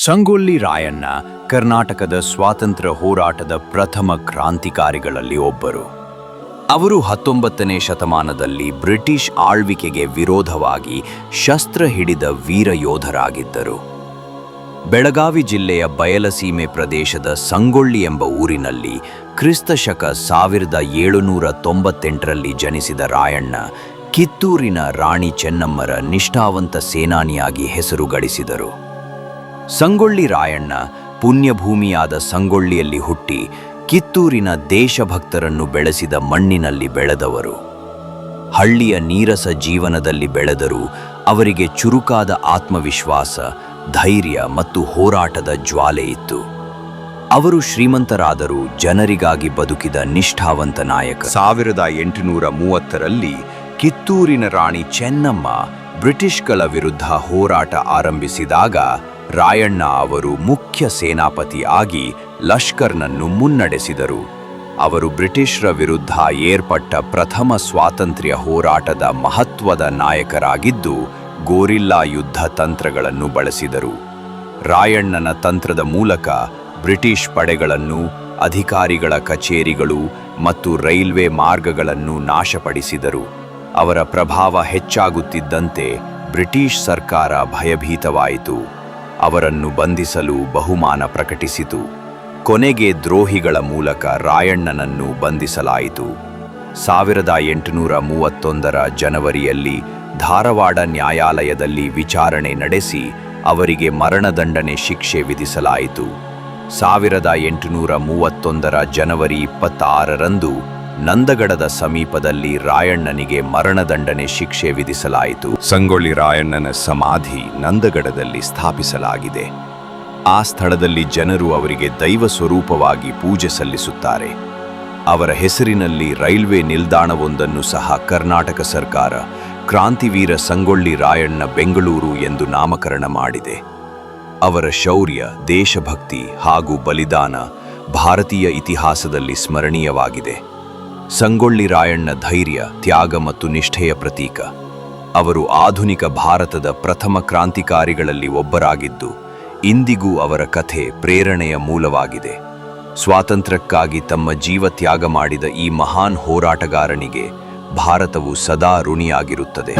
ಸಂಗೊಳ್ಳಿ ರಾಯಣ್ಣ ಕರ್ನಾಟಕದ ಸ್ವಾತಂತ್ರ್ಯ ಹೋರಾಟದ ಪ್ರಥಮ ಕ್ರಾಂತಿಕಾರಿಗಳಲ್ಲಿ ಒಬ್ಬರು. ಅವರು 19ನೇ ಶತಮಾನದಲ್ಲಿ ಬ್ರಿಟಿಷ್ ಆಳ್ವಿಕೆಗೆ ವಿರೋಧವಾಗಿ ಶಸ್ತ್ರ ಹಿಡಿದ ವೀರ ಯೋಧರಾಗಿದ್ದರು. ಬೆಳಗಾವಿ ಜಿಲ್ಲೆಯ ಬಯಲಸೀಮೆ ಪ್ರದೇಶದ ಸಂಗೊಳ್ಳಿ ಎಂಬ ಊರಿನಲ್ಲಿ ಕ್ರಿಸ್ತಶಕ 1798ರಲ್ಲಿ ಜನಿಸಿದ ರಾಯಣ್ಣ ಕಿತ್ತೂರಿನ ರಾಣಿ ಚೆನ್ನಮ್ಮರ ನಿಷ್ಠಾವಂತ ಸೇನಾನಿಯಾಗಿ ಹೆಸರು ಗಳಿಸಿದರು. ಸಂಗೊಳ್ಳಿ ರಾಯಣ್ಣ ಪುಣ್ಯಭೂಮಿಯಾದ ಸಂಗೊಳ್ಳಿಯಲ್ಲಿ ಹುಟ್ಟಿ ಕಿತ್ತೂರಿನ ದೇಶಭಕ್ತರನ್ನು ಬೆಳೆಸಿದ ಮಣ್ಣಿನಲ್ಲಿ ಬೆಳೆದವರು. ಹಳ್ಳಿಯ ನೀರಸ ಜೀವನದಲ್ಲಿ ಬೆಳೆದರೂ ಅವರಿಗೆ ಚುರುಕಾದ ಆತ್ಮವಿಶ್ವಾಸ, ಧೈರ್ಯ ಮತ್ತು ಹೋರಾಟದ ಜ್ವಾಲೆ ಇತ್ತು. ಅವರು ಶ್ರೀಮಂತರಾದರೂ ಜನರಿಗಾಗಿ ಬದುಕಿದ ನಿಷ್ಠಾವಂತ ನಾಯಕ. 1830ರಲ್ಲಿ ಕಿತ್ತೂರಿನ ರಾಣಿ ಚೆನ್ನಮ್ಮ ಬ್ರಿಟಿಷ್ಗಳ ವಿರುದ್ಧ ಹೋರಾಟ ಆರಂಭಿಸಿದಾಗ ರಾಯಣ್ಣ ಅವರು ಮುಖ್ಯ ಸೇನಾಪತಿ ಆಗಿ ಲಷ್ಕರ್ನನ್ನು ಮುನ್ನಡೆಸಿದರು. ಅವರು ಬ್ರಿಟಿಷರ ವಿರುದ್ಧ ಏರ್ಪಟ್ಟ ಪ್ರಥಮ ಸ್ವಾತಂತ್ರ್ಯ ಹೋರಾಟದ ಮಹತ್ವದ ನಾಯಕರಾಗಿದ್ದು ಗೋರಿಲ್ಲಾ ಯುದ್ಧ ತಂತ್ರಗಳನ್ನು ಬಳಸಿದರು. ರಾಯಣ್ಣನ ತಂತ್ರದ ಮೂಲಕ ಬ್ರಿಟಿಷ್ ಪಡೆಗಳನ್ನು, ಅಧಿಕಾರಿಗಳ ಕಚೇರಿಗಳು ಮತ್ತು ರೈಲ್ವೆ ಮಾರ್ಗಗಳನ್ನು ನಾಶಪಡಿಸಿದರು. ಅವರ ಪ್ರಭಾವ ಹೆಚ್ಚಾಗುತ್ತಿದ್ದಂತೆ ಬ್ರಿಟಿಷ್ ಸರ್ಕಾರ ಭಯಭೀತವಾಯಿತು. ಅವರನ್ನು ಬಂಧಿಸಲು ಬಹುಮಾನ ಪ್ರಕಟಿಸಿತು. ಕೊನೆಗೆ ದ್ರೋಹಿಗಳ ಮೂಲಕ ರಾಯಣ್ಣನನ್ನು ಬಂಧಿಸಲಾಯಿತು. 1831ರ ಜನವರಿಯಲ್ಲಿ ಧಾರವಾಡ ನ್ಯಾಯಾಲಯದಲ್ಲಿ ವಿಚಾರಣೆ ನಡೆಸಿ ಅವರಿಗೆ ಮರಣದಂಡನೆ ಶಿಕ್ಷೆ ವಿಧಿಸಲಾಯಿತು. 1831ರ ಜನವರಿ 26ರಂದು ನಂದಗಡದ ಸಮೀಪದಲ್ಲಿ ರಾಯಣ್ಣನಿಗೆ ಮರಣದಂಡನೆ ಶಿಕ್ಷೆ ವಿಧಿಸಲಾಯಿತು. ಸಂಗೊಳ್ಳಿ ರಾಯಣ್ಣನ ಸಮಾಧಿ ನಂದಗಡದಲ್ಲಿ ಸ್ಥಾಪಿಸಲಾಗಿದೆ. ಆ ಸ್ಥಳದಲ್ಲಿ ಜನರು ಅವರಿಗೆ ದೈವ ಸ್ವರೂಪವಾಗಿ ಪೂಜೆ ಸಲ್ಲಿಸುತ್ತಾರೆ. ಅವರ ಹೆಸರಿನಲ್ಲಿ ರೈಲ್ವೆ ನಿಲ್ದಾಣವೊಂದನ್ನು ಸಹ ಕರ್ನಾಟಕ ಸರ್ಕಾರ ಕ್ರಾಂತಿವೀರ ಸಂಗೊಳ್ಳಿ ರಾಯಣ್ಣ ಬೆಂಗಳೂರು ಎಂದು ನಾಮಕರಣ ಮಾಡಿದೆ. ಅವರ ಶೌರ್ಯ, ದೇಶಭಕ್ತಿ ಹಾಗೂ ಬಲಿದಾನ ಭಾರತೀಯ ಇತಿಹಾಸದಲ್ಲಿ ಸ್ಮರಣೀಯವಾಗಿದೆ. ಸಂಗೊಳ್ಳಿ ರಾಯಣ್ಣ ಧೈರ್ಯ, ತ್ಯಾಗ ಮತ್ತು ನಿಷ್ಠೆಯ ಪ್ರತೀಕ. ಅವರು ಆಧುನಿಕ ಭಾರತದ ಪ್ರಥಮ ಕ್ರಾಂತಿಕಾರಿಗಳಲ್ಲಿ ಒಬ್ಬರಾಗಿದ್ದು ಇಂದಿಗೂ ಅವರ ಕಥೆ ಪ್ರೇರಣೆಯ ಮೂಲವಾಗಿದೆ. ಸ್ವಾತಂತ್ರ್ಯಕ್ಕಾಗಿ ತಮ್ಮ ಜೀವ ತ್ಯಾಗ ಮಾಡಿದ ಈ ಮಹಾನ್ ಹೋರಾಟಗಾರನಿಗೆ ಭಾರತವು ಸದಾ ಋಣಿಯಾಗಿರುತ್ತದೆ.